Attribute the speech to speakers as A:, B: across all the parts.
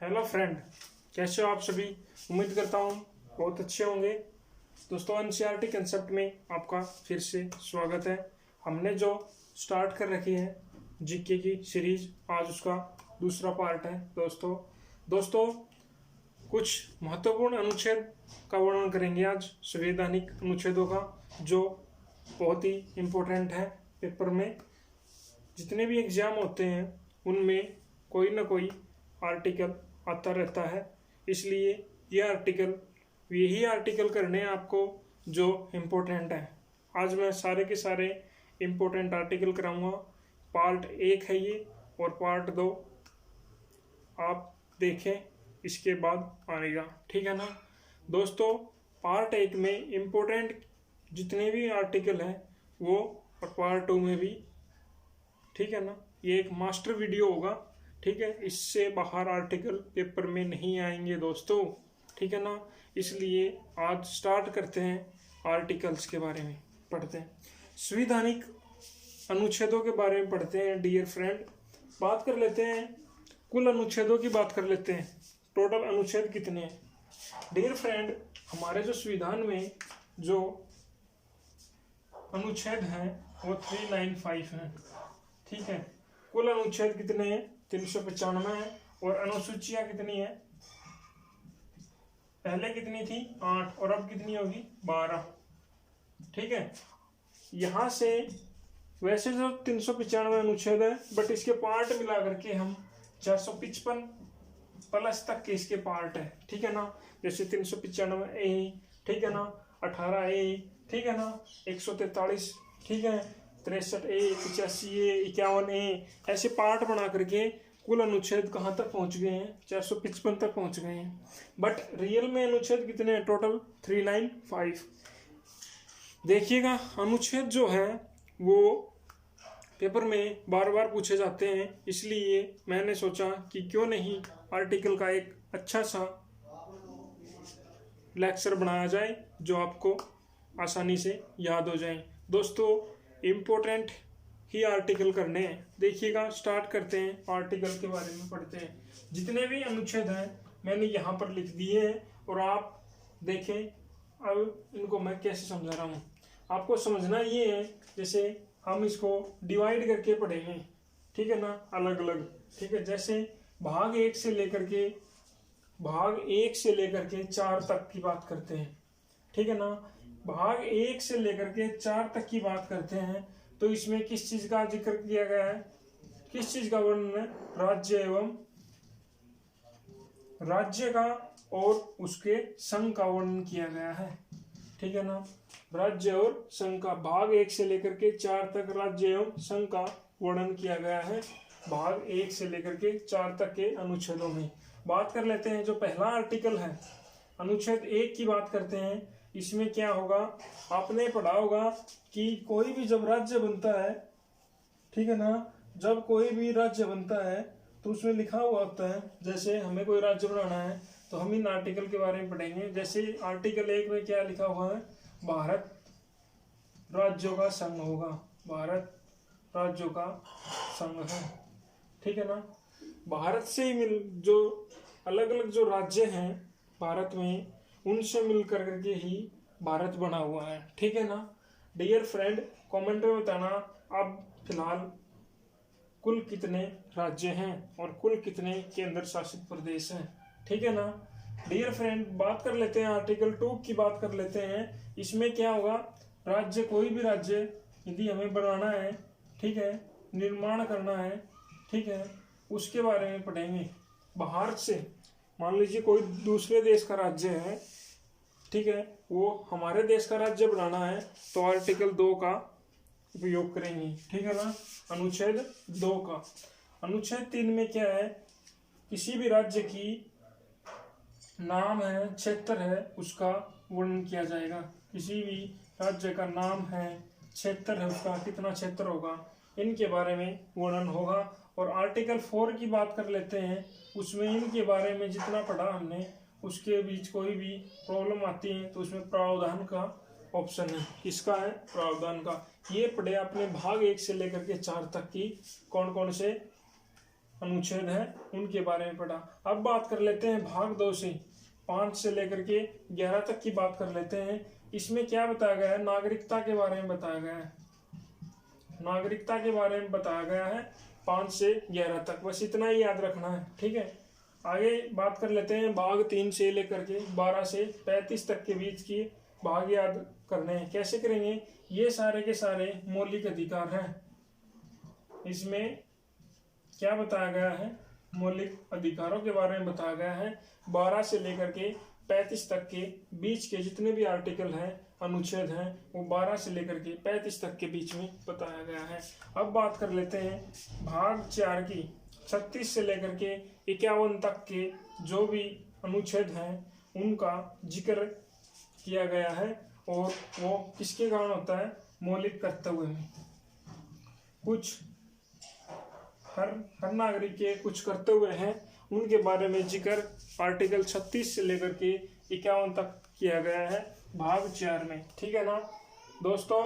A: Hello friend, कैसे हो आप सभी। उम्मीद करता हूँ बहुत अच्छे होंगे। दोस्तों, एनसीईआरटी कंसेप्ट में आपका फिर से स्वागत है। हमने जो स्टार्ट कर रखी है जीके की सीरीज, आज उसका दूसरा पार्ट है। दोस्तों कुछ महत्वपूर्ण अनुच्छेद का वर्णन करेंगे आज, संवैधानिक अनुच्छेदों का, जो बहुत ही इम्पोर्टेंट है। पेपर में जितने भी एग्जाम होते हैं उनमें कोई ना कोई आर्टिकल आता रहता है, इसलिए यही आर्टिकल करने हैं आपको जो इम्पोर्टेंट है। आज मैं सारे के सारे इम्पोर्टेंट आर्टिकल कराऊंगा। पार्ट 1 है ये, और पार्ट 2 आप देखें, इसके बाद आएगा, ठीक है ना। दोस्तों, पार्ट 1 में इम्पोर्टेंट जितने भी आर्टिकल हैं वो, और पार्ट 2 में भी, ठीक है ना। ये एक मास्टर वीडियो होगा, ठीक है। इससे बाहर आर्टिकल पेपर में नहीं आएंगे दोस्तों, ठीक है ना। इसलिए आज स्टार्ट करते हैं, आर्टिकल्स के बारे में पढ़ते हैं, संवैधानिक अनुच्छेदों के बारे में पढ़ते हैं। डियर फ्रेंड, बात कर लेते हैं, कुल अनुच्छेदों की बात कर लेते हैं। टोटल अनुच्छेद कितने हैं डियर फ्रेंड। हमारे जो संविधान में जो अनुच्छेद हैं वो 395 हैं, ठीक है। कुल अनुच्छेद कितने हैं? 395 है। और अनुसूचियां कितनी है? पहले कितनी थी? 8, और अब कितनी होगी? 12, ठीक है। यहां से वैसे जो 395 अनुच्छेद है, बट इसके पार्ट मिला करके हम 455 प्लस तक के इसके पार्ट है, ठीक है ना। जैसे 395A, ठीक है ना, 18A, ठीक है ना, 143, ठीक है, 63A, 85A, 51A, ऐसे पार्ट बना करके कुल अनुच्छेद कहाँ तक पहुंच गए हैं? 455 तक पहुंच गए हैं। बट रियल में अनुच्छेद कितने हैं? टोटल 395। देखिएगा, अनुच्छेद जो है वो पेपर में बार बार पूछे जाते हैं, इसलिए मैंने सोचा कि क्यों नहीं आर्टिकल का एक अच्छा सा लेक्चर बनाया जाए जो आपको आसानी से याद हो जाए। दोस्तों, इम्पोर्टेंट ही आर्टिकल करने हैं। देखिएगा, स्टार्ट करते हैं, आर्टिकल के बारे में पढ़ते हैं। जितने भी अनुच्छेद हैं मैंने यहाँ पर लिख दिए हैं, और आप देखें अब इनको मैं कैसे समझा रहा हूँ। आपको समझना ये है, जैसे हम इसको डिवाइड करके पढ़ेंगे, ठीक है ना, अलग अलग, ठीक है। जैसे भाग 1 से लेकर के 4 तक की बात करते हैं, ठीक है ना। भाग 1 से लेकर के 4 तक की बात करते हैं, तो इसमें किस चीज का जिक्र किया गया है? किस चीज का वर्णन है? राज्य का और उसके संघ का वर्णन किया गया है, ठीक है ना। राज्य और संघ का भाग 1 से लेकर के 4 तक राज्य एवं संघ का वर्णन किया गया है। भाग 1 से लेकर के 4 तक के अनुच्छेदों में बात कर लेते हैं। जो पहला आर्टिकल है, अनुच्छेद 1 की बात करते हैं। इसमें क्या होगा? आपने पढ़ा होगा कि कोई भी जब राज्य बनता है, ठीक है ना, जब कोई भी राज्य बनता है तो उसमें लिखा हुआ होता है, जैसे हमें कोई राज्य बनाना है तो हम इन आर्टिकल के बारे में पढ़ेंगे। जैसे आर्टिकल 1 में क्या लिखा हुआ है? भारत राज्यों का संघ होगा, भारत राज्यों का संघ है, ठीक है ना। भारत से ही जो अलग अलग जो राज्य हैं भारत में, उनसे मिल करके ही भारत बना हुआ है, ठीक है ना। डियर फ्रेंड, कमेंट में बताना अब फिलहाल कुल कितने राज्य हैं और कुल कितने केंद्र शासित प्रदेश हैं, ठीक है ना। डियर फ्रेंड, बात कर लेते हैं, आर्टिकल 2 की बात कर लेते हैं। इसमें क्या होगा? राज्य, कोई भी राज्य यदि हमें बनाना है, ठीक है, निर्माण करना है, ठीक है, उसके बारे में पढ़ेंगे। बाहर से मान लीजिए कोई दूसरे देश का राज्य है, ठीक है, वो हमारे देश का राज्य बनाना है, तो आर्टिकल 2 का उपयोग करेंगे, ठीक है ना। अनुच्छेद 2 का। अनुच्छेद 3 में क्या है? किसी भी राज्य की नाम है, क्षेत्र है, उसका वर्णन किया जाएगा। किसी भी राज्य का नाम है, क्षेत्र है, उसका कितना क्षेत्र होगा, इनके बारे में वर्णन होगा। और आर्टिकल 4 की बात कर लेते हैं। उसमें इनके बारे में जितना पढ़ा हमने, उसके बीच कोई भी प्रॉब्लम आती है तो उसमें प्रावधान का ऑप्शन है। किसका है? प्रावधान का। ये पढ़े आपने भाग 1 से लेकर के 4 तक की कौन कौन से अनुच्छेद है उनके बारे में पढ़ा। अब बात कर लेते हैं भाग 2 से 5 से लेकर के 11 तक की बात कर लेते हैं। इसमें क्या बताया गया है, नागरिकता के बारे में बताया गया है। नागरिकता के बारे में बताया गया है 5 से 11 तक, बस इतना ही याद रखना है, ठीक है। आगे बात कर लेते हैं भाग 3 से लेकर के 12 से 35 तक के बीच की भाग याद करने हैं। कैसे करेंगे, ये सारे के सारे मौलिक अधिकार हैं। इसमें क्या बताया गया है, मौलिक अधिकारों के बारे में बताया गया है। 12 से लेकर के 35 तक के बीच के जितने भी आर्टिकल हैं, अनुच्छेद हैं, वो 12 से लेकर के 35 तक के बीच में बताया गया है। अब बात कर लेते हैं भाग 4 की 36 से लेकर के 51 तक के जो भी अनुच्छेद हैं उनका जिक्र किया गया है, और वो किसके कारण होता है, मौलिक कर्तव्य में। कुछ हर नागरिक के कुछ कर्तव्य हैं, उनके बारे में जिक्र आर्टिकल 36 से लेकर के 51 तक किया गया है भाग 4 में, ठीक है ना दोस्तों।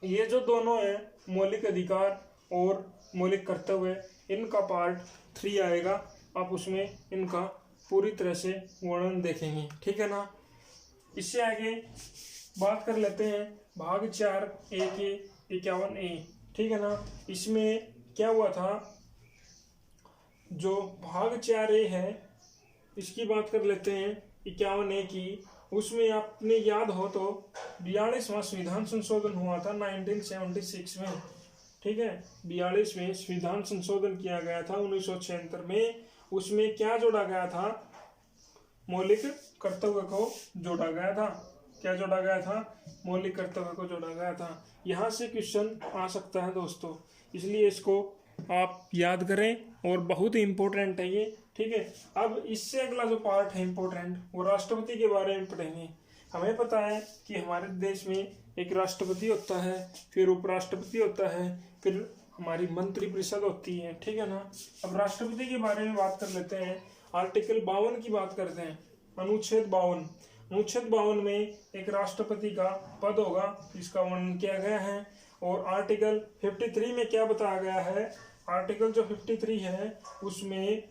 A: ये जो दोनों हैं, मौलिक अधिकार और मौलिक कर्तव्य, इनका पार्ट 3 आएगा। आप उसमें इनका पूरी तरह से वर्णन देखेंगे, ठीक है ना। इससे आगे बात कर लेते हैं भाग 4A के 51A, ठीक है ना। इसमें क्या हुआ था, जो भाग 4A है इसकी बात कर लेते हैं 51A की। उसमें आपने याद हो तो 42वां संविधान संशोधन हुआ था 1976 में, ठीक है। 42वें संविधान संशोधन किया गया था 1976 में। उसमें क्या जोड़ा गया था, मौलिक कर्तव्य को जोड़ा गया था। क्या जोड़ा गया था, मौलिक कर्तव्य को जोड़ा गया था। यहाँ से क्वेश्चन आ सकता है दोस्तों, इसलिए इसको आप याद करें और बहुत ही इम्पोर्टेंट है ये, ठीक है। अब इससे अगला जो पार्ट है इम्पोर्टेंट, वो राष्ट्रपति के बारे में पढ़ेंगे। हमें पता है कि हमारे देश में एक राष्ट्रपति होता है, फिर उपराष्ट्रपति होता है, फिर हमारी मंत्रिपरिषद होती है, ठीक है ना। अब राष्ट्रपति के बारे में बात कर लेते हैं। आर्टिकल 52 की बात करते हैं, अनुच्छेद 52। अनुच्छेद 52 में एक राष्ट्रपति का पद होगा, इसका वर्णन किया गया है। और आर्टिकल 53 में क्या बताया गया है, आर्टिकल जो 53 है उसमें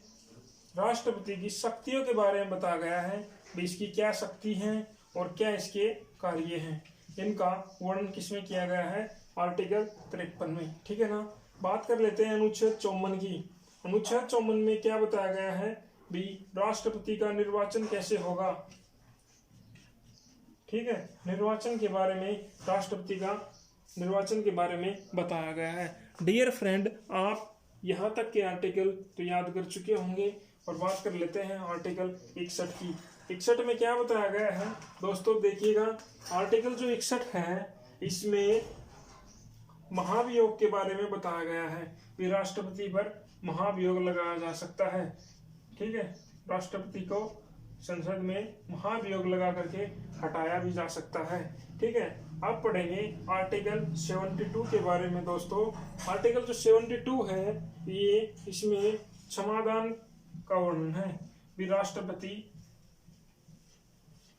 A: राष्ट्रपति की शक्तियों के बारे में बताया गया है, इसकी क्या शक्ति है और क्या इसके कार्य हैं। इनका वर्णन किसमें किया गया है, आर्टिकल 53 में, ठीक है ना। बात कर लेते हैं अनुच्छेद 54 की। अनुच्छेद 54 में क्या बताया गया है भी, राष्ट्रपति का निर्वाचन कैसे होगा, ठीक है। निर्वाचन के बारे में, राष्ट्रपति का निर्वाचन के बारे में बताया गया है। डियर फ्रेंड, आप यहाँ तक के आर्टिकल तो याद कर चुके होंगे, और बात कर लेते हैं आर्टिकल 61 की। 61 में क्या बताया गया है दोस्तों, देखिएगा। आर्टिकल जो 61 है इसमें महाभियोग के बारे में बताया गया है कि राष्ट्रपति पर महाभियोग लगाया जा सकता है, ठीक है। राष्ट्रपति को संसद में महाभियोग लगा करके हटाया भी जा सकता है, ठीक है। अब पढ़ेंगे आर्टिकल 72 के बारे में दोस्तों। आर्टिकल जो 72 है ये, इसमें क्षमादान का वर्णन है भी, राष्ट्रपति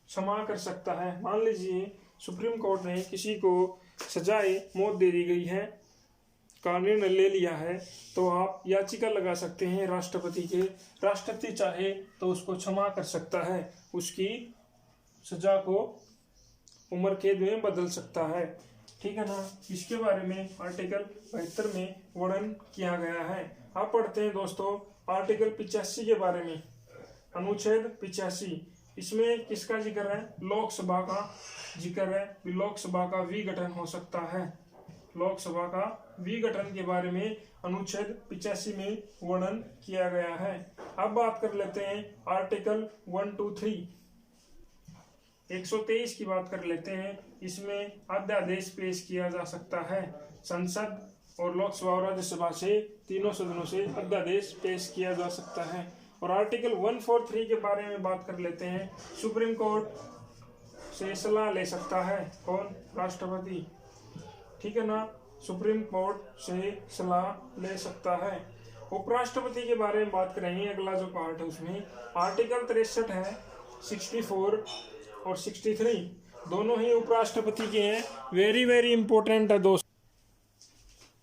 A: क्षमा कर सकता है। मान लीजिए सुप्रीम कोर्ट ने किसी को सजाए मौत दे दी गई है का निर्णय ले लिया है, तो आप याचिका लगा सकते हैं राष्ट्रपति के। राष्ट्रपति चाहे तो उसको क्षमा कर सकता है, उसकी सजा को उम्र कैद में बदल सकता है, ठीक है ना। इसके बारे में आर्टिकल 72 में वर्णन किया गया है। आप पढ़ते हैं दोस्तों आर्टिकल 85 के बारे में। अनुच्छेद 85, इसमें किसका जिक्र है, लोकसभा का जिक्र है। लोकसभा का विघटन हो सकता है। लोकसभा का विघटन के बारे में अनुच्छेद 85 में वर्णन किया गया है। अब बात कर लेते हैं आर्टिकल 123, 123 की बात कर लेते हैं। इसमें अध्यादेश पेश किया जा सकता है। संसद और लोकसभा और राज्यसभा से, तीनों सदनों से अध्यादेश पेश किया जा सकता है। और आर्टिकल 143 के बारे में बात कर लेते हैं। सुप्रीम कोर्ट से सलाह ले सकता है कौन, राष्ट्रपति, ठीक है ना। सुप्रीम कोर्ट से सलाह ले सकता है। उपराष्ट्रपति के बारे में बात करेंगे, अगला जो पार्ट है उसमें आर्टिकल 63 है, 64 और 63 दोनों ही उपराष्ट्रपति के हैं। वेरी वेरी इंपॉर्टेंट है दोस्त।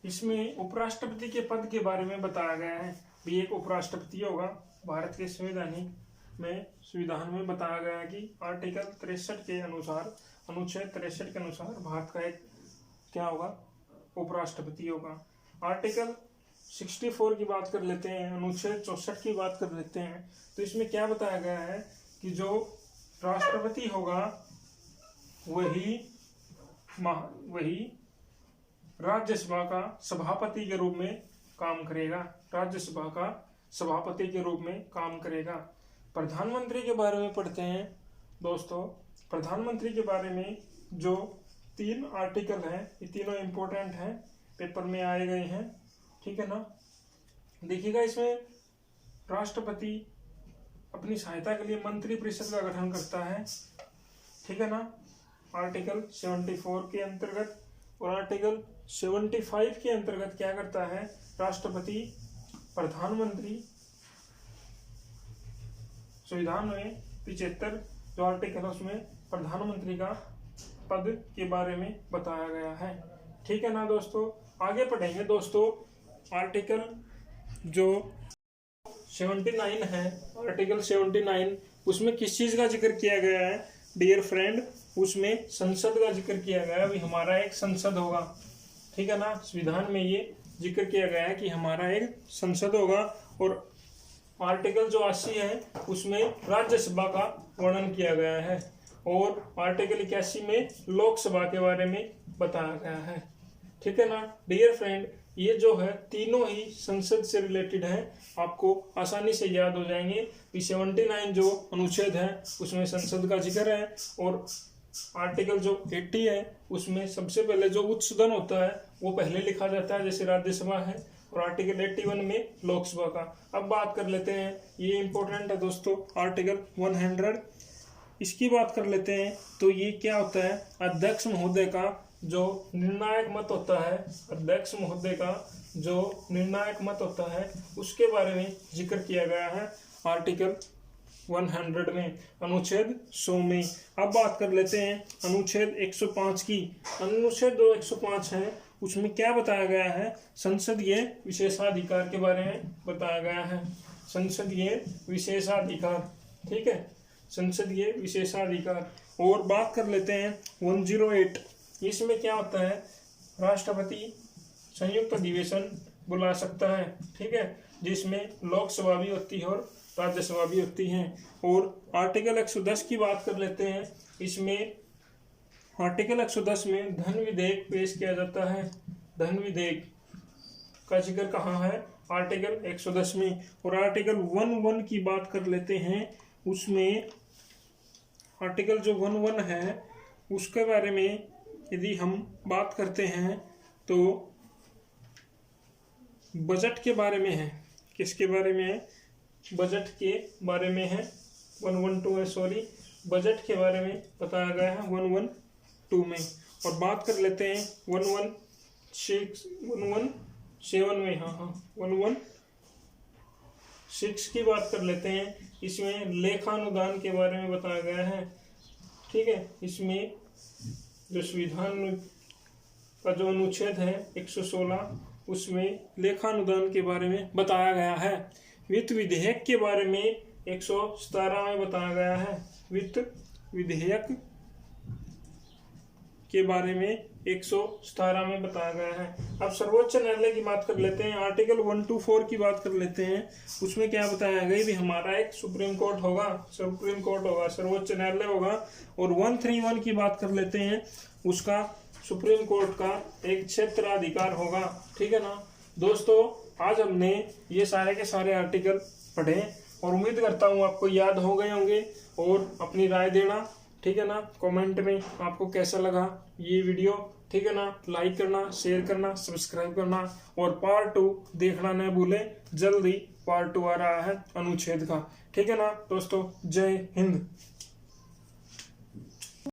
A: इसमें उपराष्ट्रपति के पद के बारे में बताया गया है। भी एक उपराष्ट्रपति होगा। भारत के संविधान में बताया गया है कि आर्टिकल 63 के अनुसार, अनुच्छेद 63 के अनुसार भारत का एक क्या होगा, उपराष्ट्रपति होगा। आर्टिकल 64 की बात कर लेते हैं, अनुच्छेद 64 की बात कर लेते हैं। तो इसमें क्या बताया गया है कि जो राष्ट्रपति होगा वही राज्यसभा का सभापति के रूप में काम करेगा, राज्यसभा का सभापति के रूप में काम करेगा। प्रधानमंत्री के बारे में पढ़ते हैं दोस्तों। प्रधानमंत्री के बारे में जो 3 आर्टिकल हैं, ये तीनों इंपॉर्टेंट हैं, पेपर में आए गए हैं, ठीक है ना। देखिएगा, इसमें राष्ट्रपति अपनी सहायता के लिए मंत्रिपरिषद का गठन करता है, ठीक है ना, आर्टिकल 74 के अंतर्गत। और आर्टिकल 75 के अंतर्गत क्या करता है, राष्ट्रपति प्रधानमंत्री, संविधान में 75 जो आर्टिकल है उसमें प्रधानमंत्री का पद के बारे में बताया गया है, ठीक है ना दोस्तों। आगे पढ़ेंगे दोस्तों, आर्टिकल जो 79 है, आर्टिकल 79 उसमें किस चीज का जिक्र किया गया है डियर फ्रेंड, उसमें संसद का जिक्र किया गया है। अभी हमारा एक संसद होगा, ठीक है ना, संविधान में ये जिक्र किया गया है कि हमारा एक संसद होगा। और आर्टिकल जो 80 है उसमें राज्यसभा का वर्णन किया गया है। और आर्टिकल 81 में लोकसभा के बारे में बताया गया है, ठीक है ना डियर फ्रेंड। ये जो है तीनों ही संसद से रिलेटेड है, आपको आसानी से याद हो जाएंगे। 79 जो अनुच्छेद है उसमें संसद का जिक्र है। और आर्टिकल जो 80 है उसमें सबसे पहले जो उच्च सदन होता है वो पहले लिखा जाता है, जैसे राज्यसभा है। और आर्टिकल 81 में लोकसभा का। अब बात कर लेते हैं, ये इंपॉर्टेंट है दोस्तों, आर्टिकल 100 इसकी बात कर लेते हैं। तो ये क्या होता है, अध्यक्ष महोदय का जो निर्णायक मत होता है, अध्यक्ष महोदय का जो निर्णायक मत होता है उसके बारे में जिक्र किया गया है आर्टिकल 100 में, अनुच्छेद 100 में। अब बात कर लेते हैं अनुच्छेद 105 की। अनुच्छेद 105 है उसमें क्या बताया गया है, संसदीय विशेषाधिकार के बारे में बताया गया है। संसदीय विशेषाधिकार, ठीक है, संसदीय विशेषाधिकार। और बात कर लेते हैं 108, इसमें क्या होता है, राष्ट्रपति संयुक्त अधिवेशन बुला सकता है, ठीक है, जिसमें लोकसभा भी होती है और राज्यसभा भी होती है। और आर्टिकल 110 की बात कर लेते हैं, इसमें आर्टिकल 110 में धन विधेयक पेश किया जाता है। धन विधेयक का जिक्र कहाँ है, आर्टिकल 110 में। और आर्टिकल 11 की बात कर लेते हैं, उसमें आर्टिकल जो 11 है उसके बारे में यदि हम बात करते हैं तो बजट के बारे में है। किसके बारे में है, बजट के बारे में है। 112 है, सॉरी, बजट के बारे में बताया गया है 112 में। और बात कर लेते हैं 117 में, हाँ 116 की बात कर लेते हैं। इसमें लेखानुदान के बारे में बताया गया है, ठीक है। इसमें जो संविधान का जो अनुच्छेद है 116 उसमें लेखानुदान के बारे में बताया गया है। वित्त विधेयक के बारे में 117 में बताया गया है। वित्त विधेयक के बारे में 117 में बताया गया है। अब सर्वोच्च न्यायालय की बात कर लेते हैं, आर्टिकल 124 की बात कर लेते हैं। उसमें क्या बताया गया भी हमारा एक सुप्रीम कोर्ट होगा, सर्वोच्च न्यायालय होगा। और 131 की बात कर लेते हैं, उसका सुप्रीम कोर्ट का एक क्षेत्राधिकार होगा, ठीक है ना दोस्तों। आज हमने ये सारे के सारे आर्टिकल पढ़े और उम्मीद करता हूँ आपको याद हो गए होंगे। और अपनी राय देना, ठीक है ना, कमेंट में आपको कैसा लगा ये वीडियो, ठीक है ना। लाइक करना, शेयर करना, सब्सक्राइब करना। और पार्ट 2 देखना न भूलें, जल्दी पार्ट 2 आ रहा है अनुच्छेद का, ठीक है ना दोस्तों। जय हिंद।